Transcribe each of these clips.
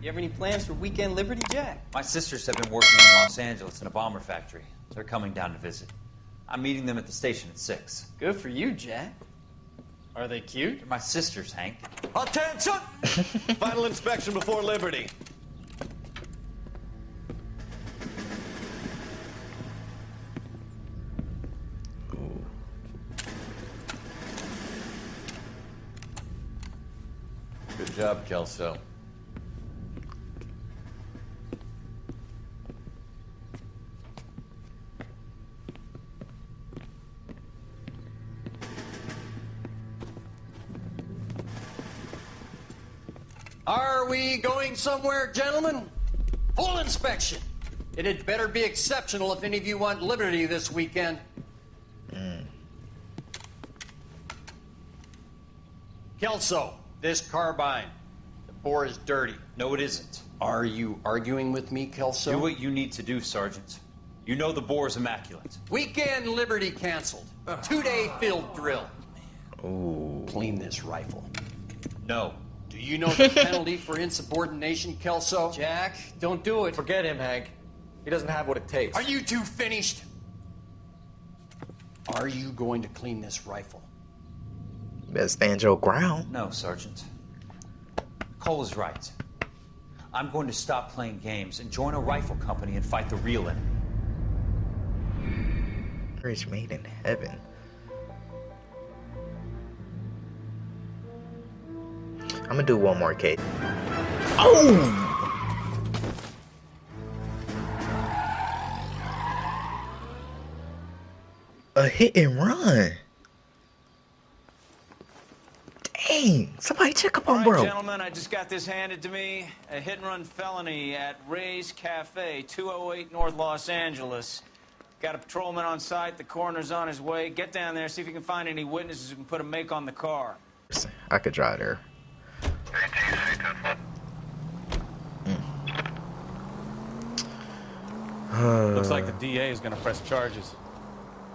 You have any plans for weekend Liberty, Jack? My sisters have been working in Los Angeles in a bomber factory. They're coming down to visit. I'm meeting them at the station at 6. Good for you, Jack. Are they cute? They're my sisters, Hank. Attention! Final inspection before Liberty. Good job, Kelso. Are we going somewhere, gentlemen? Full inspection. It had better be exceptional if any of you want liberty this weekend. Kelso, this carbine. The bore is dirty. No, it isn't. Are you arguing with me, Kelso? Do what you need to do, Sergeant. You know the bore's immaculate. Weekend liberty canceled. 2-day field drill. Ooh. Clean this rifle. No. Do you know the penalty for insubordination, Kelso? Jack, don't do it. Forget him, Hank. He doesn't have what it takes. Are you two finished? Are you going to clean this rifle? Better stand your ground. No, Sergeant. Cole is right. I'm going to stop playing games and join a rifle company and fight the real enemy. Marriage made in heaven. I'm gonna do one more, Kate. Oh! A hit and run. Dang! Somebody check up on bro. Gentlemen, I just got this handed to me. A hit-and-run felony at Ray's Cafe, 208 North Los Angeles. Got a patrolman on site. The coroner's on his way. Get down there, see if you can find any witnesses who can put a make on the car. I could drive there. Looks like the DA is going to press charges.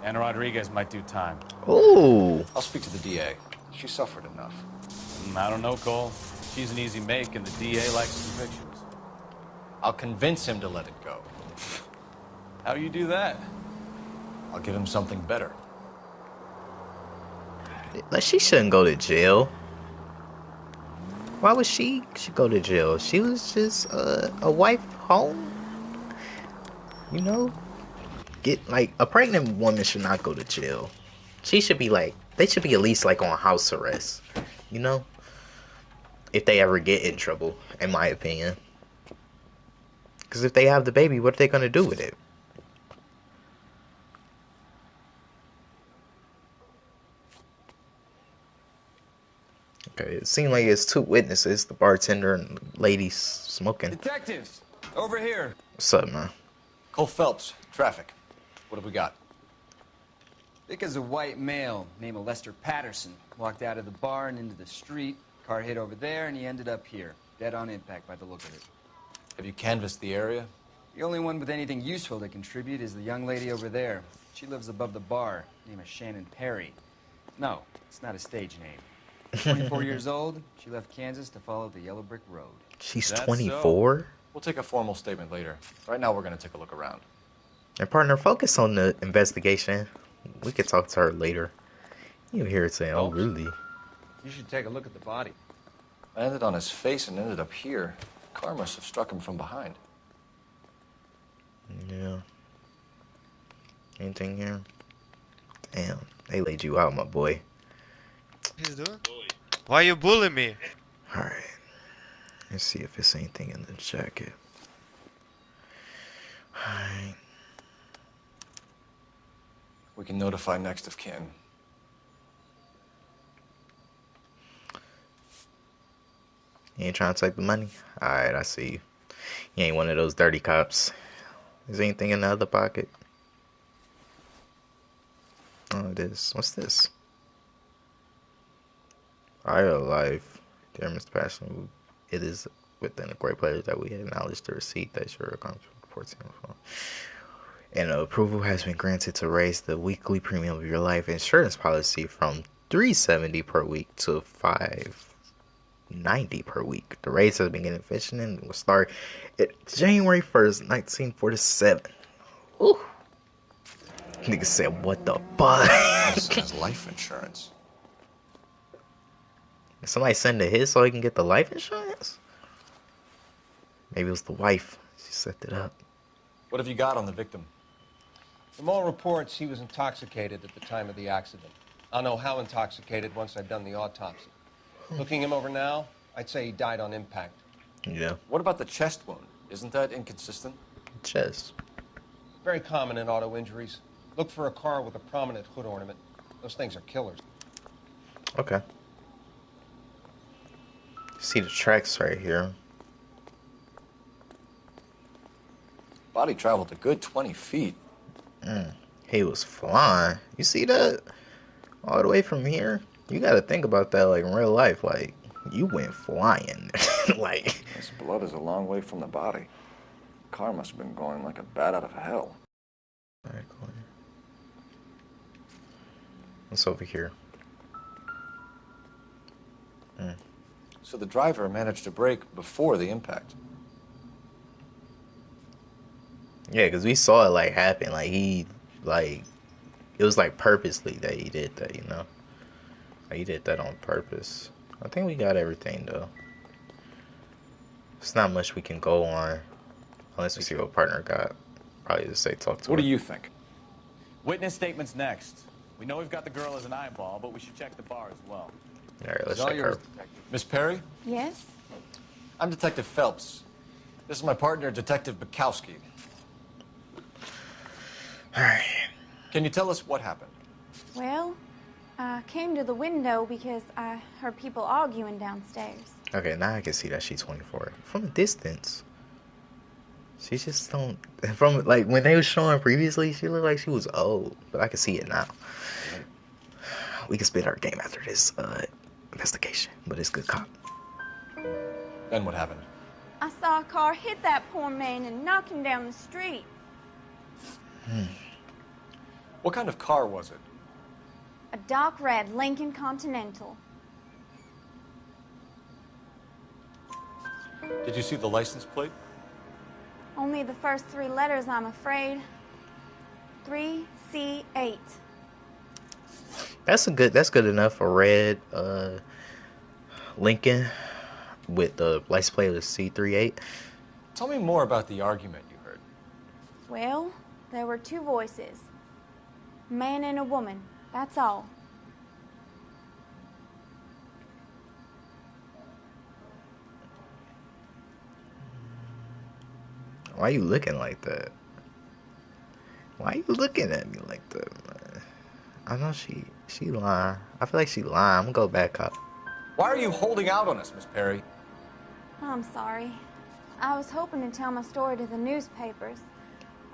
Anna Rodriguez might do time. Ooh. I'll speak to the DA. She suffered enough. I don't know, Cole. She's an easy make, and the DA likes convictions. I'll convince him to let it go. How you do that? I'll give him something better. Like, she shouldn't go to jail. Why would she go to jail? She was just a wife home. You know? Get like a pregnant woman should not go to jail. She should be like, they should be at least like on house arrest. You know? If they ever get in trouble, in my opinion. Because if they have the baby, what are they going to do with it? Okay, it seemed like it's two witnesses, the bartender and the lady smoking. Detectives, over here. What's up, man? Cole Phelps, traffic. What have we got? Vic is a white male named Lester Patterson. Walked out of the bar and into the street. Car hit over there, and he ended up here. Dead on impact by the look of it. Have you canvassed the area? The only one with anything useful to contribute is the young lady over there. She lives above the bar. Name is Shannon Perry. No, it's not a stage name. 24 years old, she left Kansas to follow the yellow brick road. She's That's 24? We'll take a formal statement later. Right now, we're going to take a look around. And partner, focus on the investigation. We could talk to her later. You hear it saying, oh, really? You should take a look at the body. I ended on his face and ended up here. The car must have struck him from behind. Yeah. Anything here? Damn, they laid you out, my boy. He's doing? Why you bullying me? Alright. Let's see if there's anything in the jacket. Alright. We can notify next of kin. You ain't trying to take the money? Alright, I see you. You ain't one of those dirty cops. Is there anything in the other pocket? Oh, it is. What's this? I life. Dear Mr. Passion, it is within a great pleasure that we acknowledge the receipt that your account reports info. And approval has been granted to raise the weekly premium of your life insurance policy from $370 per week to $5 $90 per week. The rates have been getting efficient and will start at January 1st, 1947. Ooh. Nigga said, what the fuck? This has life insurance. Somebody send to his so he can get the life insurance? Maybe it was the wife. She set it up. What have you got on the victim? From all reports, he was intoxicated at the time of the accident. I'll know how intoxicated once I've done the autopsy. Looking him over now, I'd say he died on impact. Yeah. What about the chest wound? Isn't that inconsistent? Chest. Very common in auto injuries. Look for a car with a prominent hood ornament. Those things are killers. Okay. See the tracks right here. Body traveled a good 20 feet. He was flying. You see that? All the way from here? You gotta think about that like in real life. Like, you went flying. Like, This blood is a long way from the body. Car must have been going like a bat out of hell. alright, cool. What's over here? So the driver managed to brake before the impact. Yeah, because we saw it like happen. Like he, like, it was like purposely that he did that, you know? Like, he did that on purpose. I think we got everything though. There's not much we can go on unless we see what partner got. Probably just say talk to What her. do you think? Witness statements next. We know we've got the girl as an eyeball, but we should check the bar as well. Alright, let's It's all check yours, her. Detective. Miss Perry? Yes? I'm Detective Phelps. This is my partner, Detective Bukowski. Alright. Can you tell us what happened? Well, I came to the window because I heard people arguing downstairs. Okay, now I can see that she's 24. From a distance. She just don't... From, like, when they were showing previously, she looked like she was old. But I can see it now. We can spit our game after this investigation. But it's good cop. Then what happened? I saw a car hit that poor man and knock him down the street. What kind of car was it? A dark red Lincoln Continental. Did you see the license plate? Only the first three letters, I'm afraid. 3C8. That's good enough for red Lincoln with the license plate of C38. Tell me more about the argument you heard. Well, there were two voices. A man and a woman, that's all. Why you looking like that? Why you looking at me like that, man? I know she lying. I feel like she lying. I'm gonna go back up. Why are you holding out on us, Miss Perry? I'm sorry. I was hoping to tell my story to the newspapers.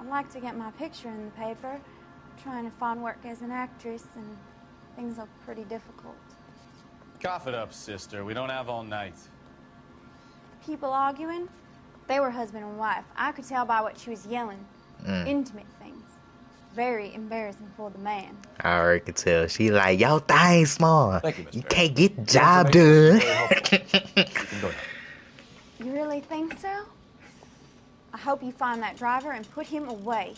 I'd like to get my picture in the paper. I'm trying to find work as an actress, and things are pretty difficult. Cough it up, sister. We don't have all night. People arguing? They were husband and wife. I could tell by what she was yelling. Intimate things. Very embarrassing for the man. I already could tell. She like, yo, thing small. Thank you, Miss You Perry. can't get the Your job information is done. very helpful. You can go now. You really think so? I hope you find that driver and put him away.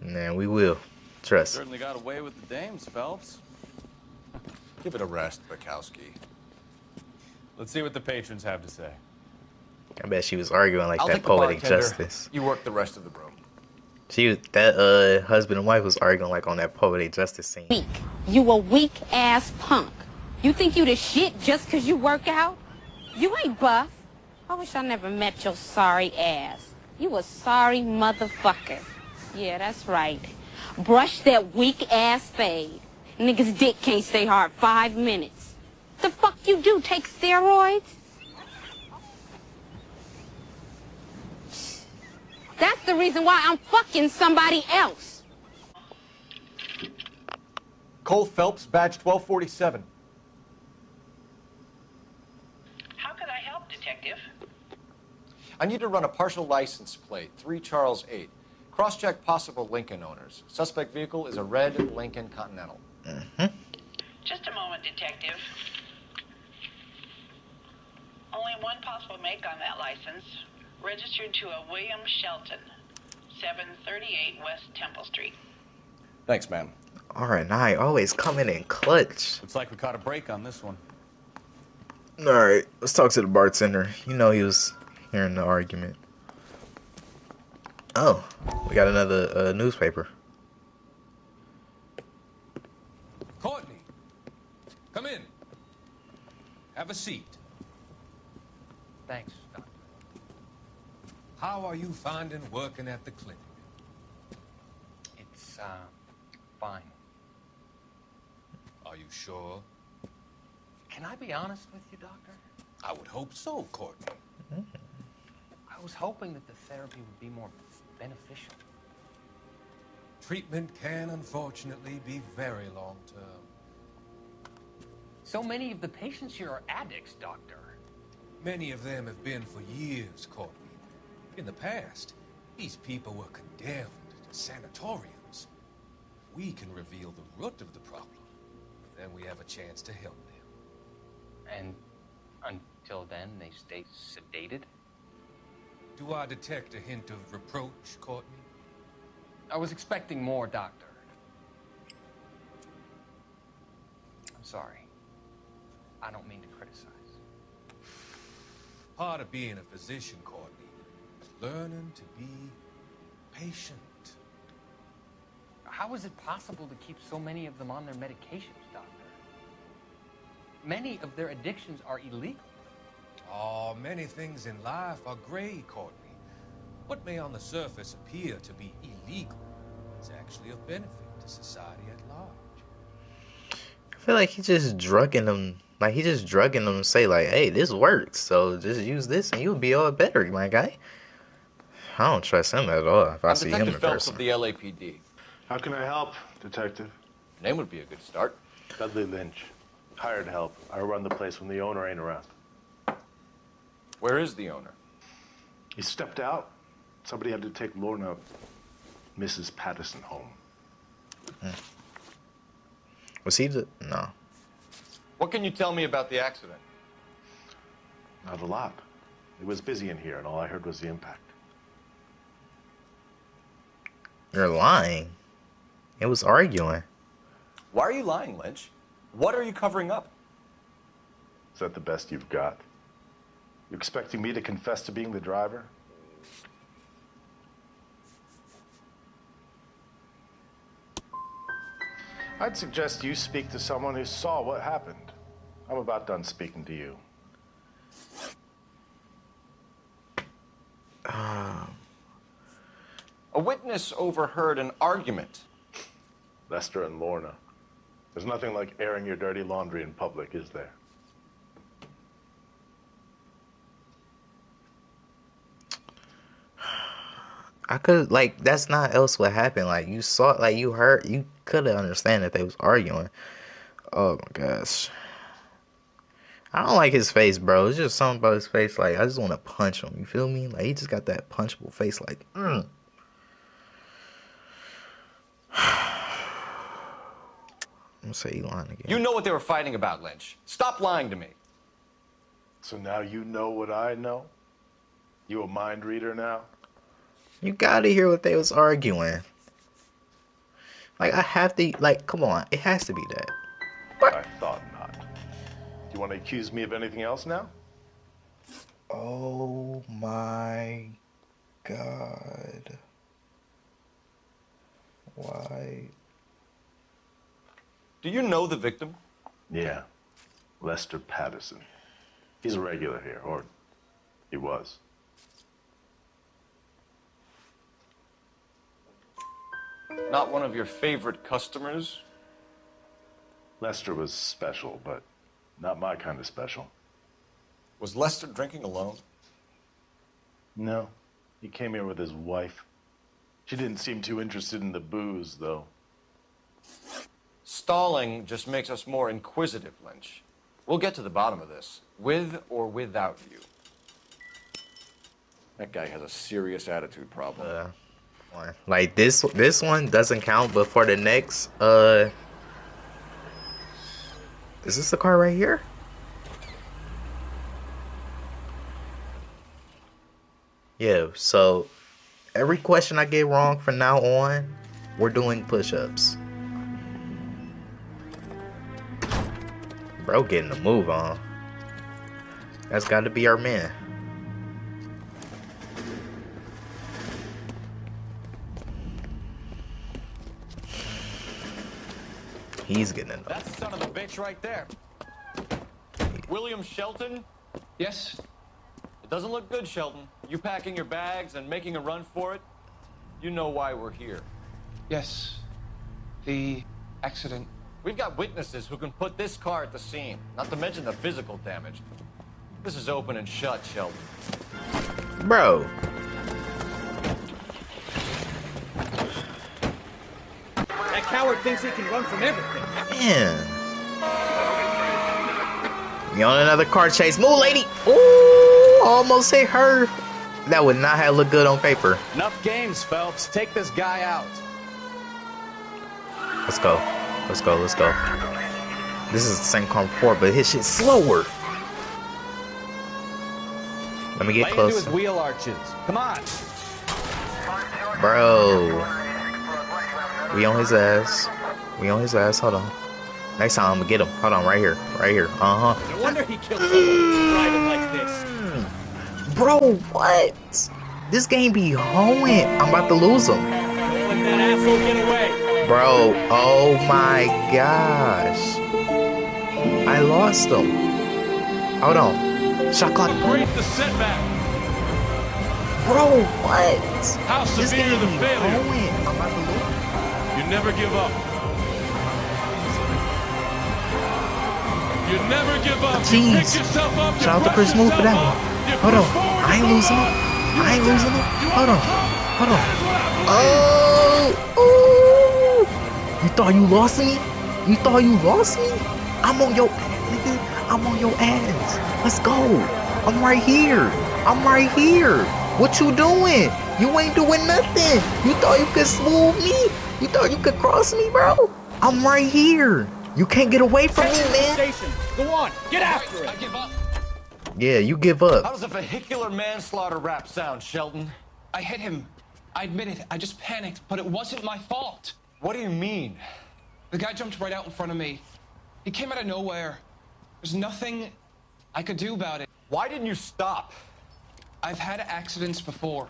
Man, we will. Trust. Certainly got away with the dames, Phelps. Give it a rest, Bukowski. Let's see what the patrons have to say. I bet she was arguing like I'll that take the poetic bartender. justice. You work the rest of the room. That husband and wife was arguing like on that poetic justice scene. Weak. You a weak ass punk. You think you the shit just 'cause you work out? You ain't buff. I wish I never met your sorry ass. You a sorry motherfucker. Yeah, that's right. Brush that weak ass fade. Nigga's dick can't stay hard 5 minutes. The fuck you do? Take steroids? That's the reason why I'm fucking somebody else. Cole Phelps, badge 1247. How could I help, Detective? I need to run a partial license plate, 3 Charles 8. Cross-check possible Lincoln owners. Suspect vehicle is a red Lincoln Continental. Just a moment, Detective. Only one possible make on that license. Registered to a William Shelton, 738 West Temple Street. Thanks, ma'am. R&I always coming in clutch. Looks like we caught a break on this one. Alright, let's talk to the bartender. You know he was hearing the argument. Oh, we got another newspaper. Courtney, come in. Have a seat. Thanks, Doctor. How are you finding working at the clinic? It's, fine. Are you sure? Can I be honest with you, Doctor? I would hope so, Courtney. I was hoping that the therapy would be more beneficial. Treatment can, unfortunately, be very long-term. So many of the patients here are addicts, Doctor. Many of them have been for years, Courtney. In the past, these people were condemned to sanatoriums. If we can reveal the root of the problem, then we have a chance to help them. And until then, they stay sedated? Do I detect a hint of reproach, Courtney? I was expecting more, Doctor. I'm sorry. I don't mean to criticize. Part of being a physician, Courtney, is learning to be patient. How is it possible to keep so many of them on their medications, Doctor? Many of their addictions are illegal. Oh, many things in life are gray, Courtney. What may on the surface appear to be illegal is actually of benefit to society at large. I feel like he's just drugging them. Like, he's just drugging them to say, like, hey, this works, so just use this and you'll be all better, my guy. I don't trust him at all if I see him in Detective Phelps person. of the LAPD. How can I help, Detective? Name would be a good start. Dudley Lynch. Hired help. I run the place when the owner ain't around. Where is the owner? He stepped out. Somebody had to take Lorna, Mrs. Patterson, home. Was he the... No. What can you tell me about the accident? Not a lot. It was busy in here, and all I heard was the impact. You're lying. It was arguing. Why are you lying, Lynch? What are you covering up? Is that the best you've got? You expecting me to confess to being the driver? I'd suggest you speak to someone who saw what happened. I'm about done speaking to you. A witness overheard an argument. Lester and Lorna. There's nothing like airing your dirty laundry in public, is there? I could, like, that's not else what happened. Like, you saw, like, you heard, you could have understand that they was arguing. Oh my gosh. I don't like his face, bro. It's just something about his face. Like, I just want to punch him. You feel me? Like, he just got that punchable face. Like, I'm gonna say you lying again. You know what they were fighting about, Lynch. Stop lying to me. So now you know what I know? You a mind reader now? You gotta hear what they was arguing. Like, I have to, like, come on. It has to be that. I thought not. Do you want to accuse me of anything else now? Oh my God. Why? Do you know the victim? Yeah. Lester Patterson. He's a regular here, or he was. Not one of your favorite customers? Lester was special, but not my kind of special. Was Lester drinking alone? No. He came here with his wife. She didn't seem too interested in the booze, though. Stalling just makes us more inquisitive, Lynch. We'll get to the bottom of this, with or without you. That guy has a serious attitude problem. Like, this one doesn't count, but for the next, is this the car right here? Yeah, so every question I get wrong from now on, we're doing push-ups. Bro getting the move on. That's got to be our man. He's getting it. That's the son of a bitch right there. William Shelton? Yes? It doesn't look good, Shelton. You packing your bags and making a run for it? You know why we're here. Yes. The accident. We've got witnesses who can put this car at the scene, not to mention the physical damage. This is open and shut, Shelton. Bro. That coward thinks he can run from everything. Man. You on another car chase. Move, lady. Ooh, almost hit her. That would not have looked good on paper. Enough games, Phelps. Take this guy out. Let's go. Let's go. Let's go. This is the same car before, but his shit's slower. Let me get close. His wheel arches. Come on. Bro. We on his ass. We on his ass. Hold on. Next time I'm gonna get him. Hold on, right here. Right here. Uh-huh. No wonder he killed someone driving like this. Bro, what? This game be hoeing. I'm about to lose him. Don't let that asshole get away. Bro, oh my gosh. I lost him. Hold on. Shot clock. Break the setback. Bro, what? How severe the failure? I'm about to lose. You never give up. You never give up. Jeez. You pick yourself up. Shout out to Chris Move for that one. Hold on. I ain't losing him. I ain't losing him. Hold on. Hold on. Oh. Ooh. You thought you lost me? You thought you lost me? I'm on your ass, nigga. I'm on your ass. Let's go. I'm right here. I'm right here. What you doing? You ain't doing nothing. You thought you could smooth me? You thought you could cross me, bro? I'm right here. You can't get away from me, man. Station. Go on. Get after it. I give up. Yeah, you give up. How does a vehicular manslaughter rap sound, Shelton? I hit him. I admit it. I just panicked, but it wasn't my fault. What do you mean? The guy jumped right out in front of me. He came out of nowhere. There's nothing I could do about it. Why didn't you stop? I've had accidents before.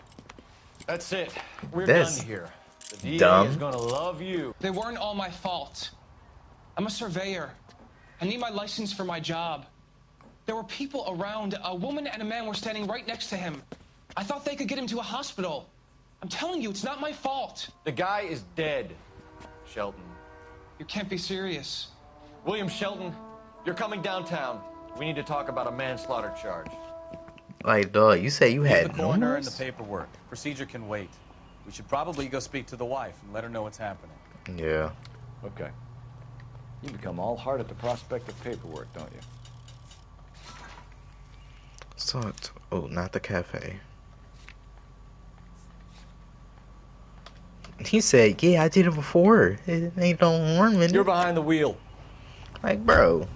That's it. We're This done here. The DA dumb. is gonna love you. They weren't all my fault. I'm a surveyor. I need my license for my job. There were people around. A woman and a man were standing right next to him. I thought they could get him to a hospital. I'm telling you, it's not my fault. The guy is dead, Shelton. You can't be serious. William Shelton, you're coming downtown. We need to talk about a manslaughter charge. Like, dog, you say you had The coroner and the numerous? paperwork. Procedure can wait. We should probably go speak to the wife and let her know what's happening. Yeah. Okay. You become all heart at the prospect of paperwork, don't you? So, oh, not the cafe. He said, yeah, I did it before. It ain't no warm in You're it. behind the wheel. Like, bro.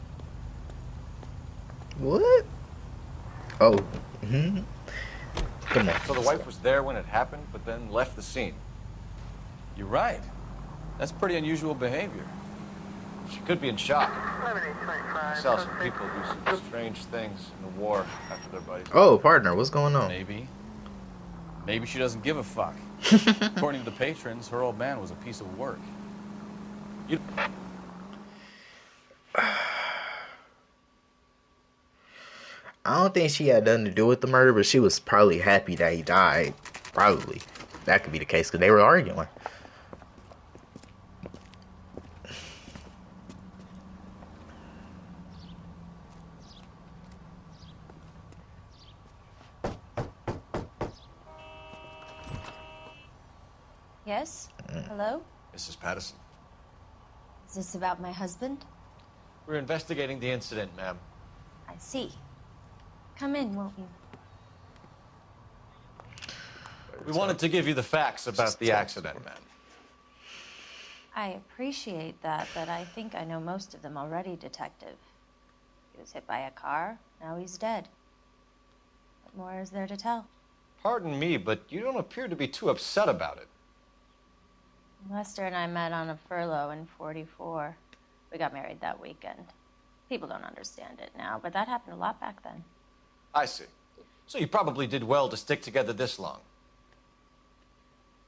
What? Oh. Mm-hmm. Come on. So the wife was there when it happened, but then left the scene. You're right. That's pretty unusual behavior. She could be in shock. I saw some people do some strange things in the war after their buddies. Oh, partner, what's going on? Maybe. Maybe she doesn't give a fuck. According to the patrons, her old man was a piece of work. You... I don't think she had nothing to do with the murder, but she was probably happy that he died. Probably. That could be the case, because they were arguing. Yes? Hello? Mrs. Patterson. Is this about my husband? We're investigating the incident, ma'am. I see. Come in, won't you? We wanted to give you the facts about the accident, ma'am. I appreciate that, but I think I know most of them already, Detective. He was hit by a car, now he's dead. What more is there to tell? Pardon me, but you don't appear to be too upset about it. Lester and I met on a furlough in '44. We got married that weekend. People don't understand it now, but that happened a lot back then. I see. So you probably did well to stick together this long.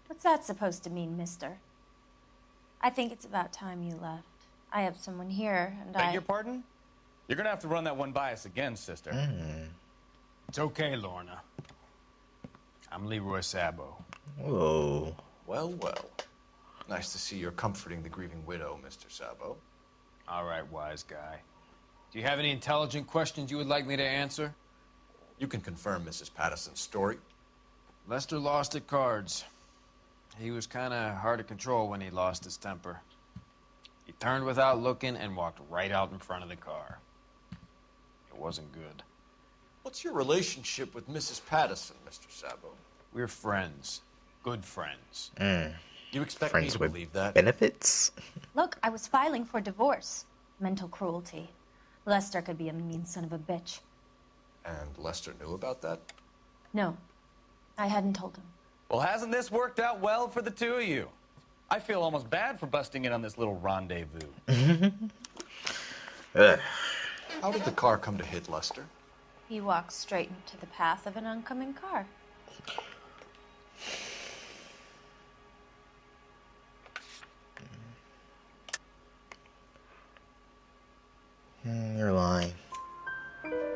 What's that supposed to mean, mister? I think it's about time you left. I have someone here, and Beg your pardon? You're gonna have to run that one by us again, sister. It's okay, Lorna. I'm Leroy Sabo. Whoa. Well, well. Nice to see you're comforting the grieving widow, Mr. Sabo. All right, wise guy. Do you have any intelligent questions you would like me to answer? You can confirm Mrs. Patterson's story. Lester lost at cards. He was kind of hard to control when he lost his temper. He turned without looking and walked right out in front of the car. It wasn't good. What's your relationship with Mrs. Patterson, Mr. Sabo? We're friends. Good friends. You expect Friends me to with believe that? benefits? Look, I was filing for divorce. Mental cruelty. Lester could be a mean son of a bitch. And Lester knew about that? No, I hadn't told him. Well, hasn't this worked out well for the two of you? I feel almost bad for busting in on this little rendezvous. How did the car come to hit Lester? He walked straight into the path of an oncoming car. You're lying.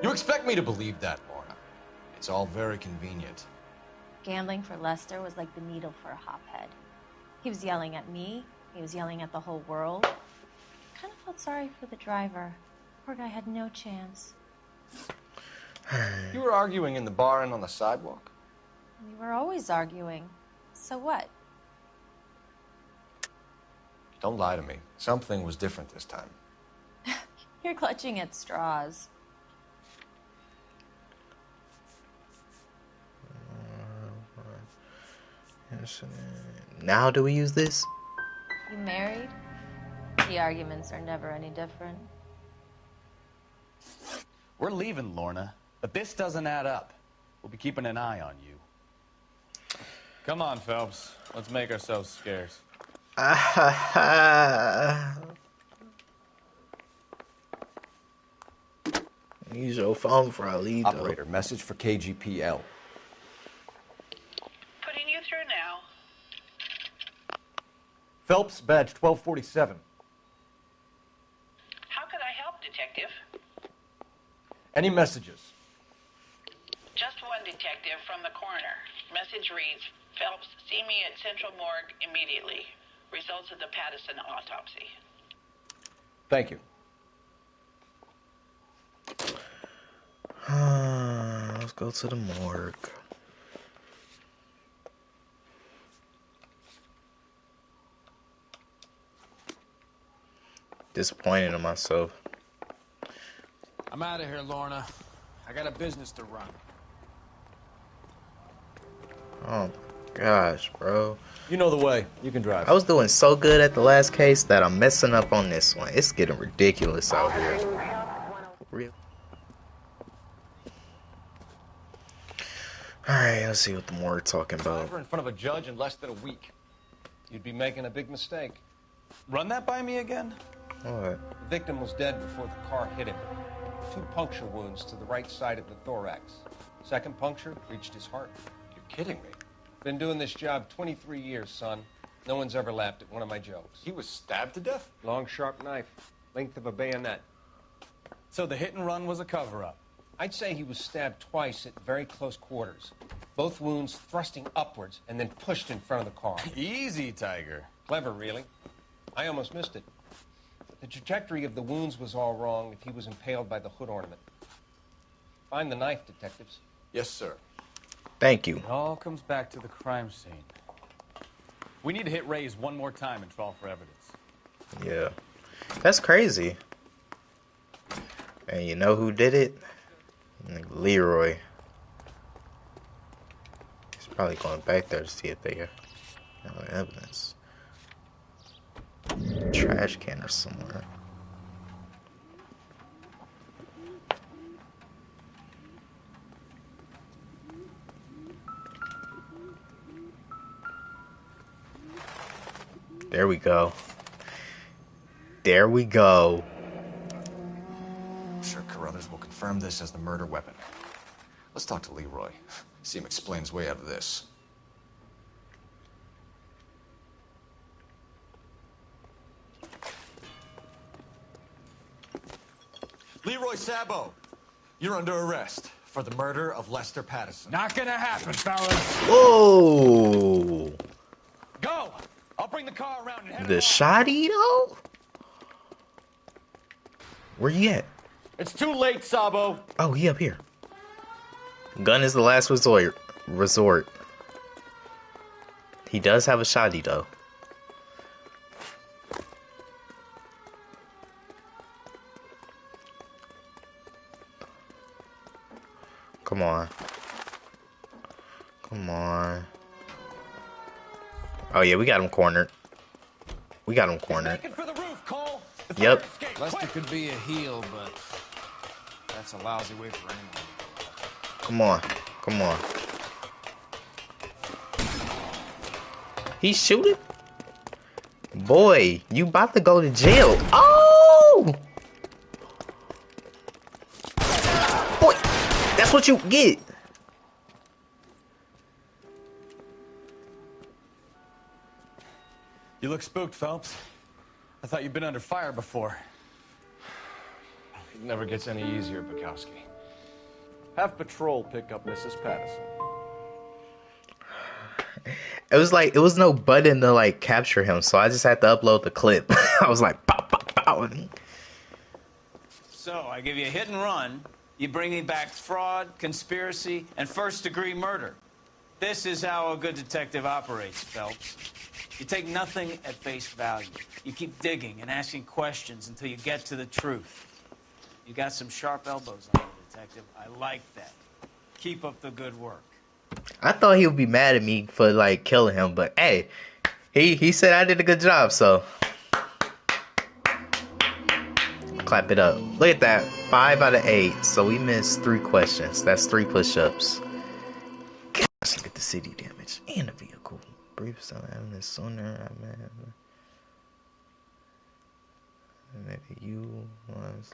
You expect me to believe that, Lorna? It's all very convenient. Gambling for Lester was like the needle for a hophead. He was yelling at me. He was yelling at the whole world. I kind of felt sorry for the driver. Poor guy had no chance. You were arguing in the bar and on the sidewalk? We were always arguing. So what? Don't lie to me. Something was different this time. You're clutching at straws. Now do we use this? You married? The arguments are never any different. We're leaving, Lorna, but this doesn't add up. We'll be keeping an eye on you. Come on, Phelps. Let's make ourselves scarce. Use your phone for a lead. Operator, message for KGPL. Putting you through now. Phelps, badge 1247. How could I help, Detective? Any messages? Just one detective from the coroner. Message reads, Phelps, see me at Central Morgue immediately. Results of the Patterson autopsy. Thank you. Let's go to the morgue. Disappointed in myself. I'm out of here, Lorna. I got a business to run. Oh my gosh, bro. You know the way. You can drive. I was doing so good at the last case that I'm messing up on this one. It's getting ridiculous out here. Real. Alright, let's see what the morgue talking about. In front of a judge in less than a week. You'd be making a big mistake. Run that by me again? What? The victim was dead before the car hit him. 2 puncture wounds to the right side of the thorax. Second puncture reached his heart. You're kidding me. Been doing this job 23 years, son. No one's ever laughed at one of my jokes. He was stabbed to death? Long, sharp knife. Length of a bayonet. So the hit and run was a cover-up? I'd say he was stabbed twice at very close quarters. Both wounds thrusting upwards and then pushed in front of the car. Easy, Tiger. Clever, really. I almost missed it. But the trajectory of the wounds was all wrong if he was impaled by the hood ornament. Find the knife, detectives. Yes, sir. Thank you. It all comes back to the crime scene. We need to hit Ray's one more time and trawl for evidence. Yeah. That's crazy. And you know who did it? Leroy. He's probably going back there to see if they have evidence. Trash can or somewhere. There we go. There we go. I'm sure Carruthers will confirm this as the murder weapon. Let's talk to Leroy. See him explain his way out of this. Leroy Sabo, you're under arrest for the murder of Lester Patterson. Not gonna happen, fellas. Whoa! Go! I'll bring the car around and head The shoddy though? Where you at? It's too late, Sabo. Oh, he up here. Gun is the last resort. He does have a shoddy though. Come on. Come on. Oh yeah, we got him cornered. We got him cornered. for the roof, Cole. Yep. Lester could be a heel, but that's a lousy way for anyone. Come on. Come on. He's shooting? Boy, you about to go to jail. Oh! Boy, that's what you get. You look spooked, Phelps. I thought you'd been under fire before. It never gets any easier, Bukowski. Have patrol pick up Mrs. Patterson. It was like, it was no button to like capture him, so I just had to upload the clip. I was like, pow, pow, pow. So, I give you a hit and run. You bring me back fraud, conspiracy, and first-degree murder. This is how a good detective operates, Phelps. You take nothing at face value. You keep digging and asking questions until you get to the truth. You got some sharp elbows on you, detective. I like that. Keep up the good work. I thought he would be mad at me for like killing him, but hey, he said I did a good job, so clap it up. Look at that, 5 out of 8. So we missed 3 questions. That's 3 push-ups. Gosh, look at the city damage and the vehicle. Brief so having this sooner. Maybe you was